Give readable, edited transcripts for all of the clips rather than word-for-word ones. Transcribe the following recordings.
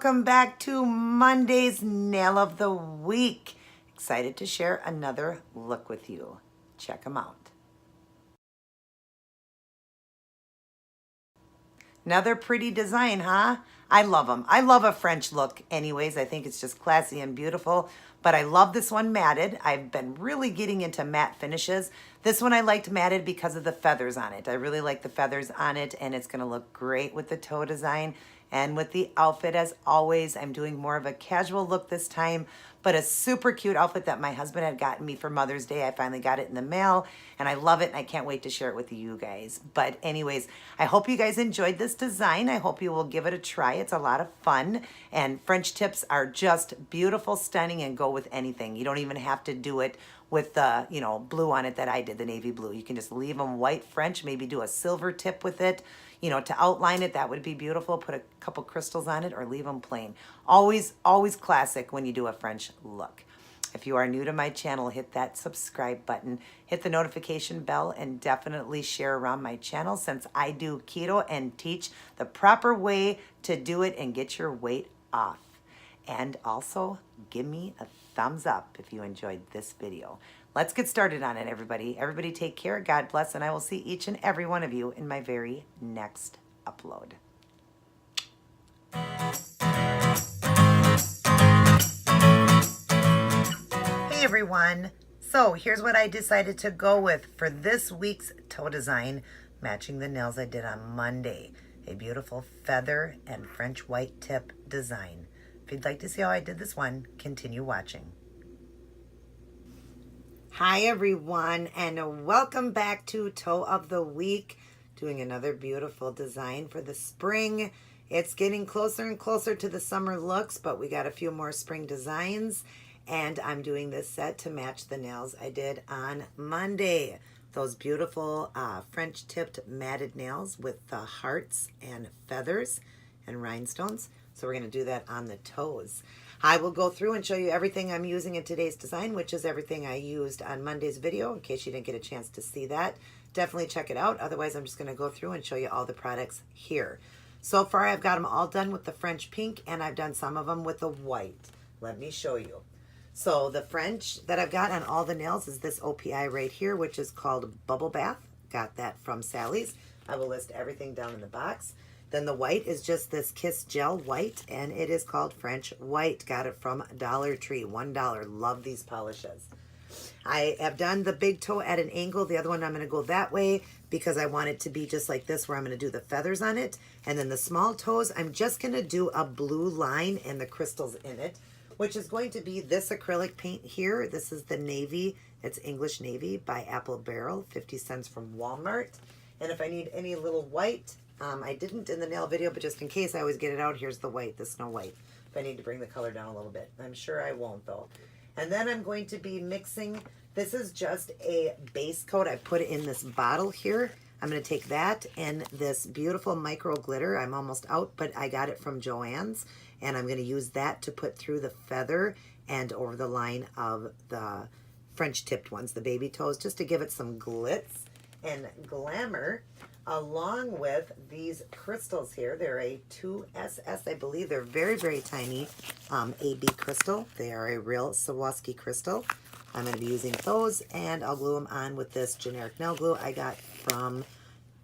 welcome back to Monday's Nail of the Week. Excited to share another look with you. Check them out. Another pretty design, huh? I love them. I love a French look anyways. I think it's just classy and beautiful. But I love this one matted. I've been really getting into matte finishes. This one I liked matted because of the feathers on it. I really like the feathers on it, and it's going to look great with the toe design and with the outfit. As always, I'm doing more of a casual look this time, but a super cute outfit that my husband had gotten me for Mother's Day. I finally got it in the mail, and I love it, and I can't wait to share it with you guys. But anyways, I hope you guys enjoyed this design. I hope you will give it a try. It's a lot of fun, and French tips are just beautiful, stunning, and go with anything. You don't even have to do it with the, blue on it that I did, the navy blue. You can just leave them white French, maybe do a silver tip with it, to outline it. That would be beautiful. Put a couple crystals on it or leave them plain. Always, always classic when you do a French look. If you are new to my channel, hit that subscribe button, hit the notification bell, and definitely share around my channel since I do keto and teach the proper way to do it and get your weight off. And also, give me a thumbs up if you enjoyed this video. Let's get started on it, everybody. Everybody take care, God bless, and I will see each and every one of you in my very next upload. Hey everyone. So here's what I decided to go with for this week's toe design, matching the nails I did on Monday. A beautiful feather and French white tip design. If you'd like to see how I did this one, continue watching. Hi everyone, and welcome back to Toe of the Week. Doing another beautiful design for the spring. It's getting closer and closer to the summer looks, but we got a few more spring designs, and I'm doing this set to match the nails I did on Monday. Those beautiful French tipped matted nails with the hearts and feathers and rhinestones. So we're going to do that on the toes. I will go through and show you everything I'm using in today's design, which is everything I used on Monday's video. In case you didn't get a chance to see that, definitely check it out. Otherwise, I'm just going to go through and show you all the products here. So far, I've got them all done with the French pink, and I've done some of them with the white. Let me show you. So the French that I've got on all the nails is this OPI right here, which is called Bubble Bath. Got that from Sally's. I will list everything down in the box. Then the white is just this Kiss Gel White, and it is called French White. Got it from Dollar Tree, $1. Love these polishes. I have done the big toe at an angle. The other one I'm going to go that way because I want it to be just like this, where I'm going to do the feathers on it. And then the small toes, I'm just going to do a blue line and the crystals in it, which is going to be this acrylic paint here. This is the navy. It's English Navy by Apple Barrel, 50 cents from Walmart. And if I need any little white, I didn't in the nail video, but just in case I always get it out, here's the white, the Snow White. If I need to bring the color down a little bit. I'm sure I won't though. And then I'm going to be mixing, this is just a base coat. I put it in this bottle here. I'm going to take that and this beautiful micro glitter. I'm almost out, but I got it from Joanne's. And I'm going to use that to put through the feather and over the line of the French tipped ones, the baby toes, just to give it some glitz and glamour, along with these crystals here. They're a 2SS, I believe. They're very, very tiny AB crystal. They are a real Swarovski crystal. I'm going to be using those, and I'll glue them on with this generic nail glue I got from,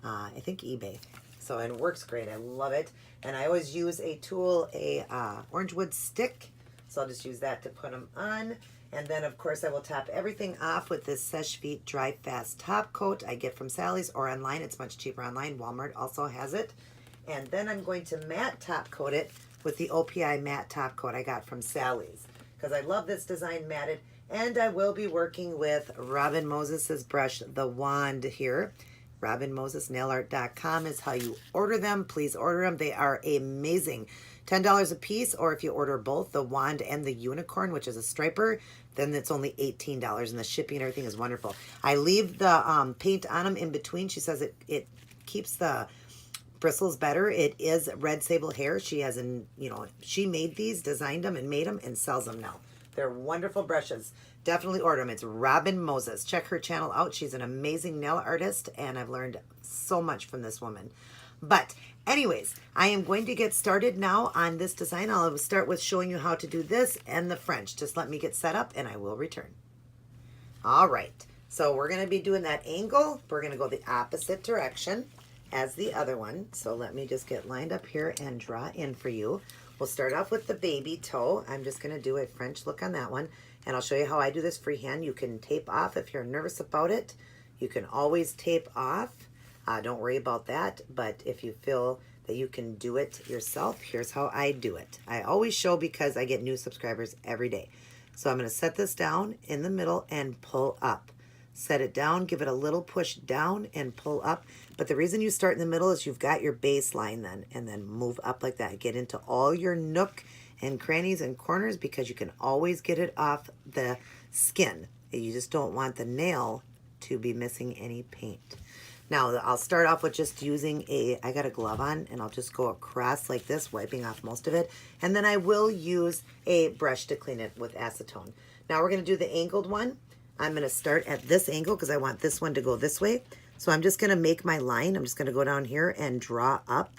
I think, eBay. So it works great. I love it. And I always use a tool, a orange wood stick. So I'll just use that to put them on. And then, of course, I will top everything off with this Seche Vite Dry Fast Top Coat I get from Sally's or online. It's much cheaper online. Walmart also has it. And then I'm going to matte top coat it with the OPI Matte Top Coat I got from Sally's, because I love this design matted. And I will be working with Robin Moses's brush, the wand here. RobinMosesNailArt.com is how you order them. Please order them. They are amazing. $10 a piece, or if you order both, the wand and the unicorn, which is a striper, then it's only $18, and the shipping and everything is wonderful. I leave the paint on them in between. She says it keeps the bristles better. It is red sable hair. She has she made these, designed them, and made them, and sells them now. They're wonderful brushes. Definitely order them. It's Robin Moses. Check her channel out. She's an amazing nail artist, and I've learned so much from this woman. But Anyways, I am going to get started now on this design. I'll start with showing you how to do this and the French. Just let me get set up and I will return. All right, so we're going to be doing that angle. We're going to go the opposite direction as the other one. So let me just get lined up here and draw in for you. We'll start off with the baby toe. I'm just going to do a French look on that one. And I'll show you how I do this freehand. You can tape off if you're nervous about it. You can always tape off. Don't worry about that. But if you feel that you can do it yourself, here's how I do it. I always show because I get new subscribers every day. So I'm going to set this down in the middle and pull up. Set it down, give it a little push down and pull up. But the reason you start in the middle is you've got your baseline then, and then move up like that. Get into all your nook and crannies and corners because you can always get it off the skin. You just don't want the nail to be missing any paint. Now I'll start off with just using I got a glove on, and I'll just go across like this, wiping off most of it. And then I will use a brush to clean it with acetone. Now we're going to do the angled one. I'm going to start at this angle because I want this one to go this way. So I'm just going to make my line. I'm just going to go down here and draw up,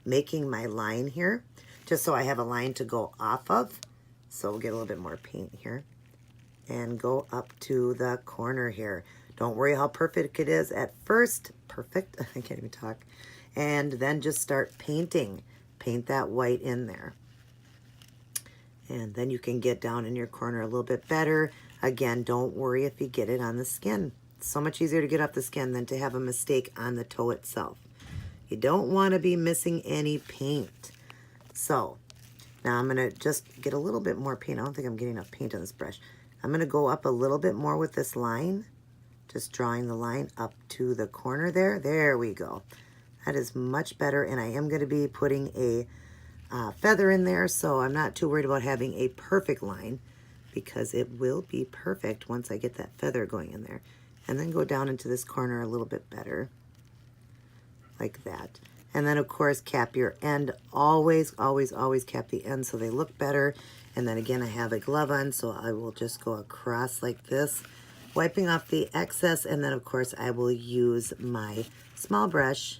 making my line here, just so I have a line to go off of. So we'll get a little bit more paint here and go up to the corner here. Don't worry how perfect it is at first. Perfect. I can't even talk. And then just start painting. Paint that white in there. And then you can get down in your corner a little bit better. Again, don't worry if you get it on the skin. It's so much easier to get off the skin than to have a mistake on the toe itself. You don't want to be missing any paint. So now I'm going to just get a little bit more paint. I don't think I'm getting enough paint on this brush. I'm going to go up a little bit more with this line. Just drawing the line up to the corner there. There we go. That is much better. And I am going to be putting a feather in there, so I'm not too worried about having a perfect line because it will be perfect once I get that feather going in there. And then go down into this corner a little bit better, like that. And then, of course, cap your end. Always, always, always cap the end so they look better. And then, again, I have a glove on, so I will just go across like this, wiping off the excess, and then of course I will use my small brush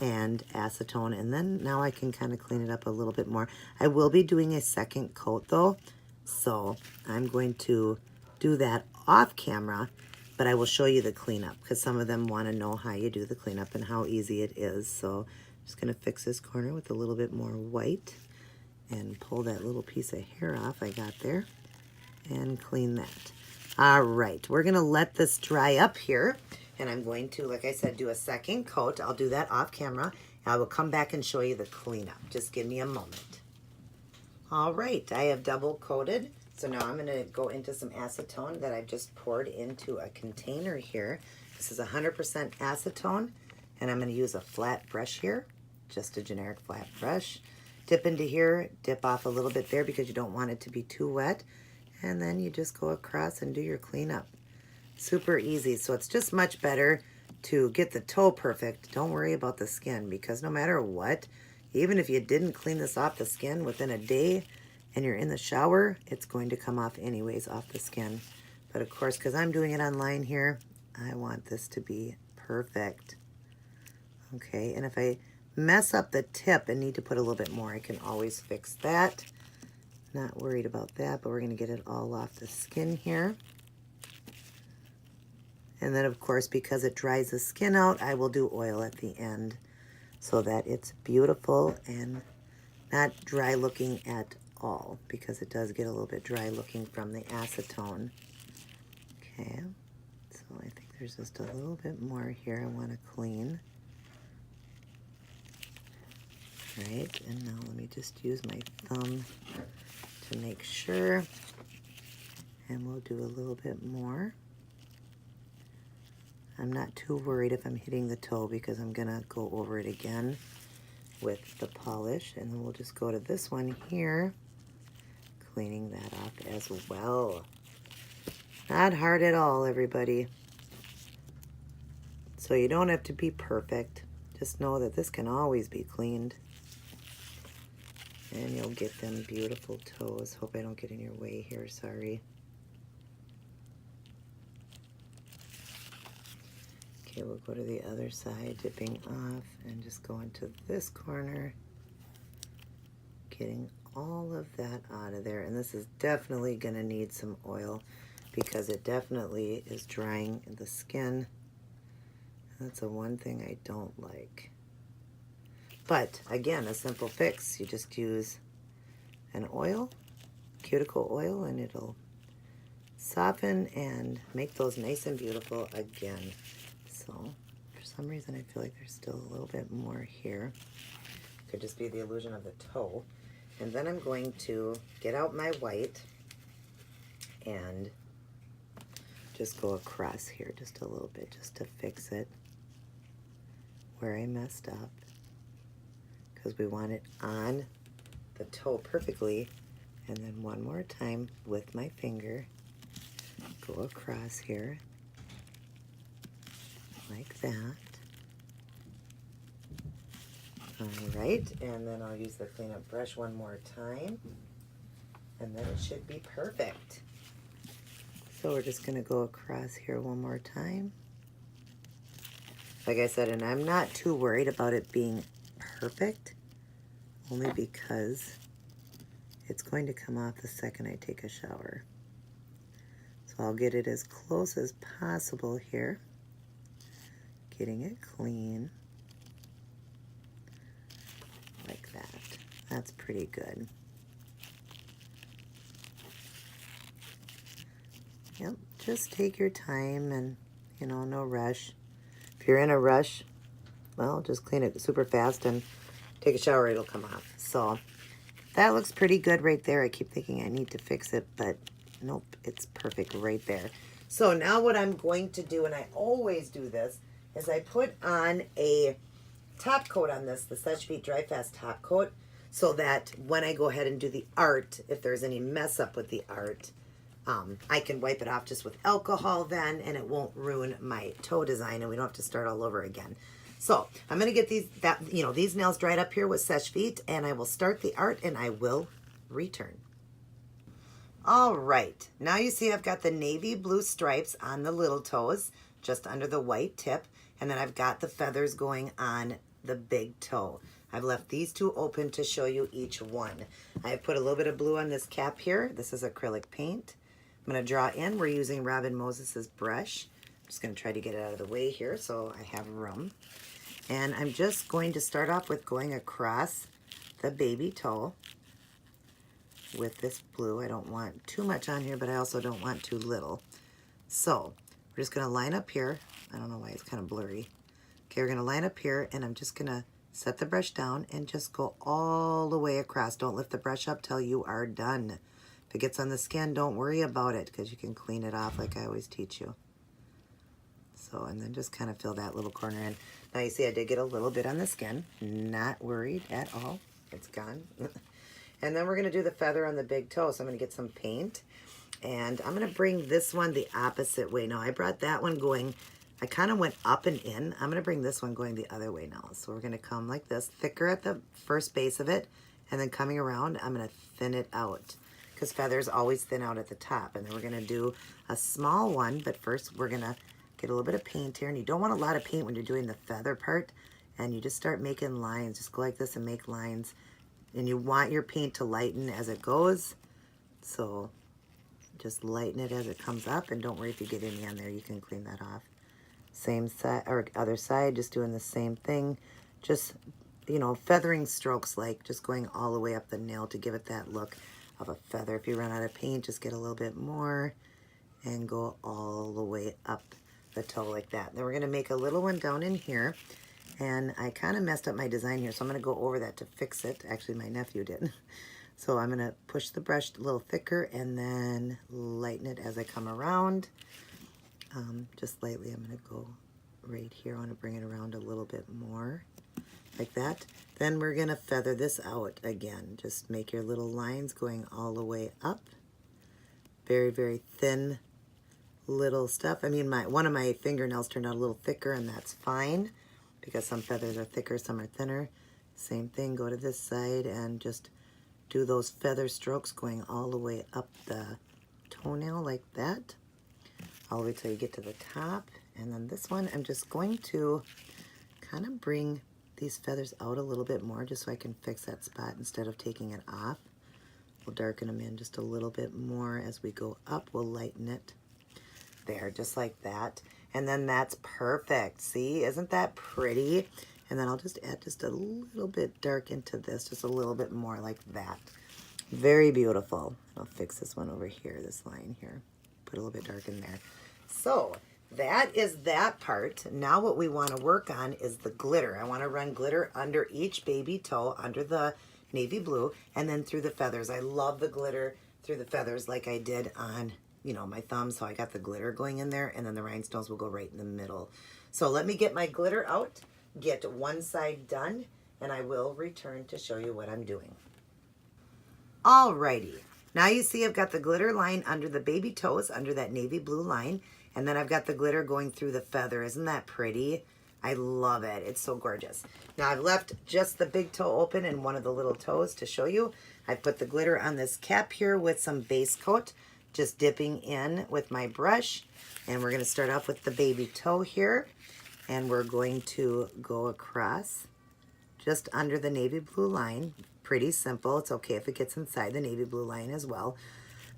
and acetone, and then now I can kind of clean it up a little bit more. I will be doing a second coat though, so I'm going to do that off camera, but I will show you the cleanup because some of them want to know how you do the cleanup and how easy it is. So I'm just going to fix this corner with a little bit more white and pull that little piece of hair off I got there and clean that. All right, we're going to let this dry up here, and I'm going to, like I said, do a second coat. I'll do that off camera. I will come back and show you the cleanup. Just give me a moment. All right, I have double coated, so now I'm going to go into some acetone that I've just poured into a container here. This is 100% acetone, and I'm going to use a flat brush here, just a generic flat brush. Dip into here, dip off a little bit there because you don't want it to be too wet. And then you just go across and do your cleanup. Super easy. So it's just much better to get the toe perfect. Don't worry about the skin because no matter what, even if you didn't clean this off the skin within a day and you're in the shower, it's going to come off anyways off the skin. But of course, because I'm doing it online here, I want this to be perfect. Okay, and if I mess up the tip and need to put a little bit more, I can always fix that. Not worried about that, but we're going to get it all off the skin here. And then, of course, because it dries the skin out, I will do oil at the end so that it's beautiful and not dry looking at all because it does get a little bit dry looking from the acetone. Okay, so I think there's just a little bit more here I want to clean. All right, and now let me just use my thumb to make sure, and we'll do a little bit more. I'm not too worried if I'm hitting the toe because I'm gonna go over it again with the polish, and then we'll just go to this one here, cleaning that off as well. Not hard at all, everybody. So you don't have to be perfect. Just know that this can always be cleaned. And you'll get them beautiful toes. Hope I don't get in your way here, sorry. Okay, we'll go to the other side, dipping off and just go into this corner, getting all of that out of there. And this is definitely going to need some oil because it definitely is drying the skin. That's the one thing I don't like. But again, a simple fix. You just use an oil, cuticle oil, and it'll soften and make those nice and beautiful again. So for some reason I feel like there's still a little bit more here. Could just be the illusion of the toe. And then I'm going to get out my white and just go across here just a little bit just to fix it where I messed up, because we want it on the toe perfectly. And then one more time with my finger, go across here like that. All right, and then I'll use the cleanup brush one more time, and then it should be perfect. So we're just gonna go across here one more time. Like I said, and I'm not too worried about it being perfect, only because it's going to come off the second I take a shower. So I'll get it as close as possible here, getting it clean. Like that. That's pretty good. Yep, just take your time and, you know, no rush. If you're in a rush, well, just clean it super fast and take a shower, it'll come off. So that looks pretty good right there. I keep thinking I need to fix it, but nope, it's perfect right there. So now what I'm going to do, and I always do this, is I put on a top coat on this, the Seche Vite Dry Fast top coat, so that when I go ahead and do the art, if there's any mess up with the art, I can wipe it off just with alcohol then, and it won't ruin my toe design, and we don't have to start all over again. So I'm gonna get these nails dried up here with Seche Vite, and I will start the art, and I will return. All right, now you see I've got the navy blue stripes on the little toes, just under the white tip, and then I've got the feathers going on the big toe. I've left these two open to show you each one. I have put a little bit of blue on this cap here. This is acrylic paint. I'm going to draw in. We're using Robin Moses's brush. I'm just going to try to get it out of the way here so I have room. And I'm just going to start off with going across the baby toe with this blue. I don't want too much on here, but I also don't want too little. So we're just going to line up here. I don't know why it's kind of blurry. Okay, we're going to line up here, and I'm just going to set the brush down and just go all the way across. Don't lift the brush up till you are done. If it gets on the skin, don't worry about it, because you can clean it off like I always teach you. So, and then just kind of fill that little corner in. Now you see I did get a little bit on the skin. Not worried at all. It's gone. And then we're going to do the feather on the big toe. So I'm going to get some paint. And I'm going to bring this one the opposite way. Now I brought that one going, I kind of went up and in. I'm going to bring this one going the other way now. So we're going to come like this, thicker at the first base of it. And then coming around, I'm going to thin it out, because feathers always thin out at the top. And then we're going to do a small one, but first we're going to get a little bit of paint here. And you don't want a lot of paint when you're doing the feather part. And you just start making lines. Just go like this and make lines. And you want your paint to lighten as it goes. So just lighten it as it comes up. And don't worry if you get any on there. You can clean that off. Same side, or other side, just doing the same thing. Just, you know, feathering strokes, like just going all the way up the nail to give it that look of a feather. If you run out of paint, just get a little bit more and go all the way up the toe like that. Then we're going to make a little one down in here, and I kind of messed up my design here, so I'm going to go over that to fix it. Actually, my nephew did. So I'm going to push the brush a little thicker and then lighten it as I come around. Just lightly, I'm going to go right here. I want to bring it around a little bit more like that. Then we're going to feather this out again. Just make your little lines going all the way up. Very, very thin little stuff. I mean, one of my fingernails turned out a little thicker, and that's fine, because some feathers are thicker, some are thinner. Same thing, go to this side and just do those feather strokes going all the way up the toenail like that, all the way till you get to the top, And then this one, I'm just going to kind of bring these feathers out a little bit more just so I can fix that spot instead of taking it off. We'll darken them in just a little bit more as we go up. We'll lighten it. There, just like that. And then that's perfect. See, isn't that pretty? And then I'll just add just a little bit dark into this, just a little bit more like that. Very beautiful. I'll fix this one over here, this line here. Put a little bit dark in there. So that is that part. Now what we want to work on is the glitter. I want to run glitter under each baby toe, under the navy blue, and then through the feathers. I love the glitter through the feathers like I did on, you know, my thumb. So I got the glitter going in there, and then the rhinestones will go right in the middle. So let me get my glitter out, get one side done, and I will return to show you what I'm doing. Alrighty. Now you see I've got the glitter line under the baby toes, under that navy blue line, and then I've got the glitter going through the feather. Isn't that pretty? I love it. It's so gorgeous. Now I've left just the big toe open and one of the little toes to show you. I put the glitter on this cap here with some base coat, just dipping in with my brush. And we're going to start off with the baby toe here. And we're going to go across just under the navy blue line. Pretty simple. It's okay if it gets inside the navy blue line as well.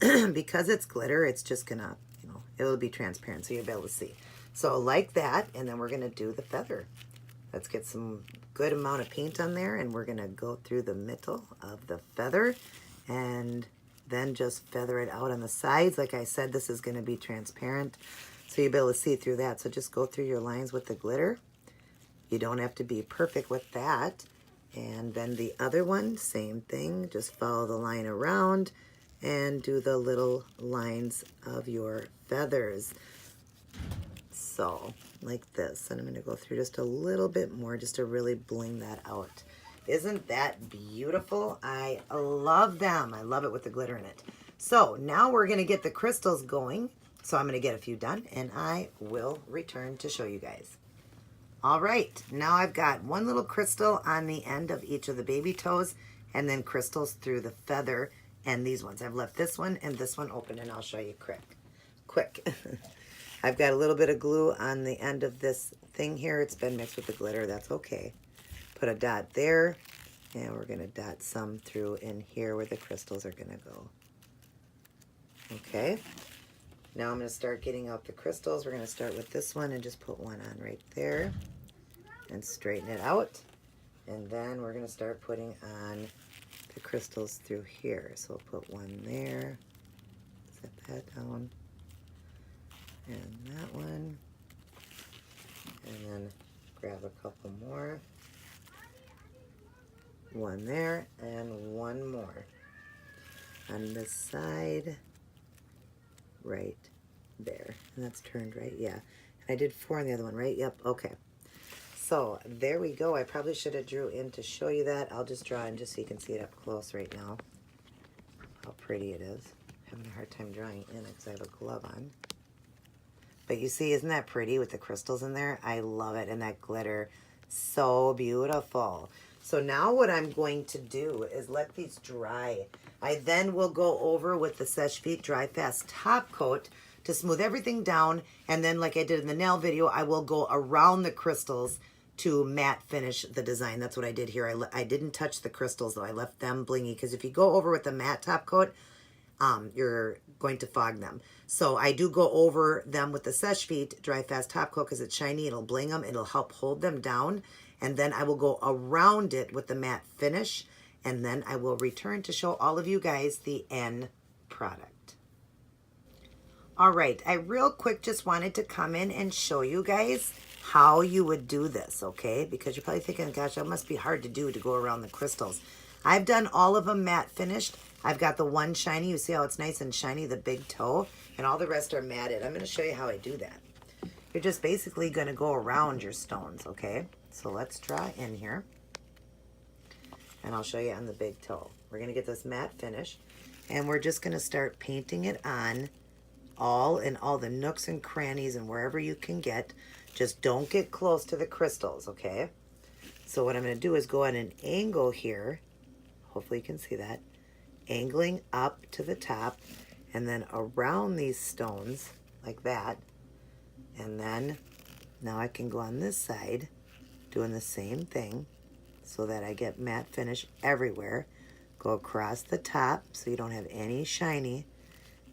Because it's glitter, it's just going to, you know, it will be transparent so you'll be able to see. So like that, and then we're going to do the feather. Let's get some good amount of paint on there, and we're going to go through the middle of the feather and then just feather it out on the sides. Like I said, this is going to be transparent, so you'll be able to see through that. So just go through your lines with the glitter. You don't have to be perfect with that. And then the other one, same thing. Just follow the line around and do the little lines of your feathers. So, like this. And I'm going to go through just a little bit more just to really bling that out. Isn't that beautiful? I love them. I love it with the glitter in it. So, now we're going to get the crystals going. So, I'm going to get a few done, and I will return to show you guys. All right, now I've got one little crystal on the end of each of the baby toes, and then crystals through the feather, and these ones. I've left this one and this one open, and I'll show you quick. I've got a little bit of glue on the end of this thing here. It's been mixed with the glitter. That's okay. Put a dot there, and we're going to dot some through in here where the crystals are going to go. Okay. Now I'm going to start getting out the crystals. We're going to start with this one and just put one on right there and straighten it out. And then we're going to start putting on the crystals through here. So we'll put one there, set that down, and that one, and then grab a couple more, one there and one more on this side right there, and that's turned right. Yeah, and I did 4 on the other one, right? Yep. Okay, so there we go. I probably should have drew in to show you that. I'll just draw in just so you can see it up close right now how pretty it is. I'm having a hard time drawing in it because I have a glove on. But you see, isn't that pretty with the crystals in there? I love it. And that glitter, so beautiful. So now what I'm going to do is let these dry. I then will go over with the Seche Vite Dry Fast top coat to smooth everything down. And then like I did in the nail video, I will go around the crystals to matte finish the design. That's what I did here. I didn't touch the crystals though. I left them blingy because if you go over with the matte top coat, you're going to fog them. So I do go over them with the Seche Vite Dry Fast top coat because it's shiny. It'll bling them. It'll help hold them down. And then I will go around it with the matte finish. And then I will return to show all of you guys the end product. All right, I real quick just wanted to come in and show you guys how you would do this, okay? Because you're probably thinking, gosh, that must be hard to do to go around the crystals. I've done all of them matte finished. I've got the one shiny. You see how it's nice and shiny, the big toe? And all the rest are matted. I'm going to show you how I do that. You're just basically going to go around your stones, okay? So let's draw in here. And I'll show you on the big toe. We're going to get this matte finish. And we're just going to start painting it on all the nooks and crannies and wherever you can get. Just don't get close to the crystals, okay? So what I'm going to do is go at an angle here. Hopefully you can see that. Angling up to the top and then around these stones like that. And then Now I can go on this side doing the same thing so that I get matte finish everywhere. Go across the top so you don't have any shiny.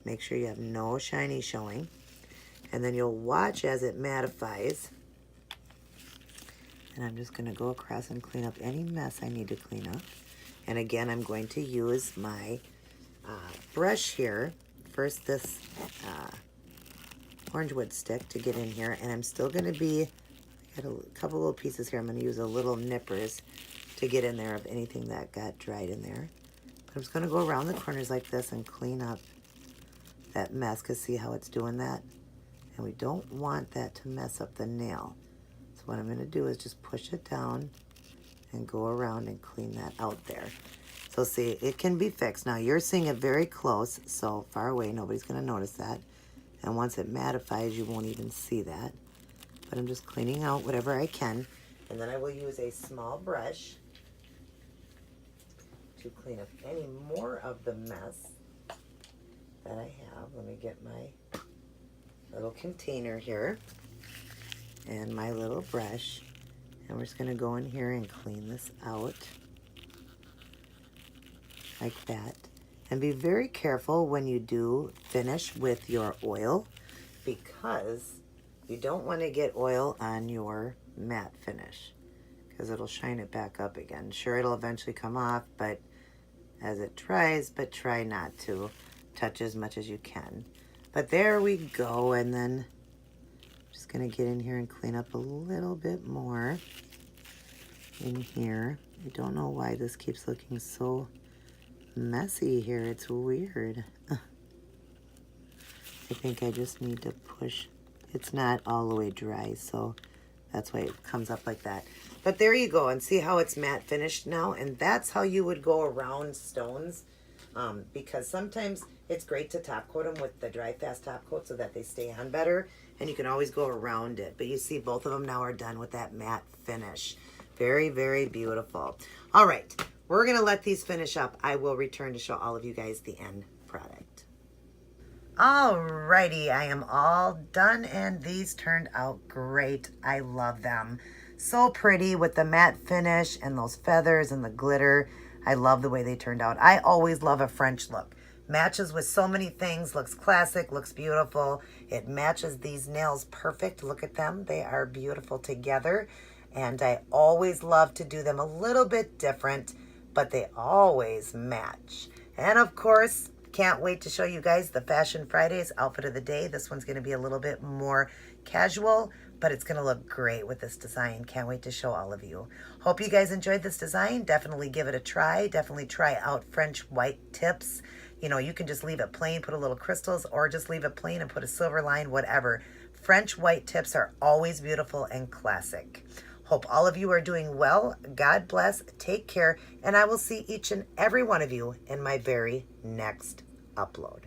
Make sure you have no shiny showing. And then you'll watch as it mattifies. And I'm just going to go across and clean up any mess I need to clean up. And again, I'm going to use my brush here. First this orange wood stick to get in here. And I'm still going to be, I got a couple little pieces here. I'm going to use a little nippers to get in there of anything that got dried in there. But I'm just going to go around the corners like this and clean up that mess, because see how it's doing that? And we don't want that to mess up the nail. So what I'm going to do is just push it down and go around and clean that out there. So see, it can be fixed. Now you're seeing it very close, so far away, nobody's going to notice that. And once it mattifies, you won't even see that. But I'm just cleaning out whatever I can. And then I will use a small brush to clean up any more of the mess that I have. Let me get my little container here and my little brush, and we're just going to go in here and clean this out like that. And be very careful when you do finish with your oil, because you don't want to get oil on your matte finish, because it'll shine it back up again. Sure, it'll eventually come off, but as it dries, but try not to touch as much as you can. But there we go. And then I'm just going to get in here and clean up a little bit more in here. I don't know why this keeps looking so messy here. It's weird. I think I just need to push. It's not all the way dry, so that's why it comes up like that. But there you go, and see how it's matte finished now? And that's how you would go around stones, because sometimes it's great to top coat them with the dry fast top coat so that they stay on better, and you can always go around it. But you see both of them now are done with that matte finish. Very, very beautiful. All right, we're gonna let these finish up. I will return to show all of you guys the end product. Alrighty, I am all done, and these turned out great. I love them. So pretty with the matte finish and those feathers and the glitter. I love the way they turned out. I always love a French look. Matches with so many things, looks classic, looks beautiful. It matches these nails perfect. Look at them, they are beautiful together. And I always love to do them a little bit different, but they always match. And of course, can't wait to show you guys the Fashion Fridays outfit of the day. This one's gonna be a little bit more casual, but it's gonna look great with this design. Can't wait to show all of you. Hope you guys enjoyed this design. Definitely give it a try. Definitely try out French white tips. You know, you can just leave it plain, put a little crystals, or just leave it plain and put a silver line, whatever. French white tips are always beautiful and classic. Hope all of you are doing well. God bless, take care, and I will see each and every one of you in my very next upload.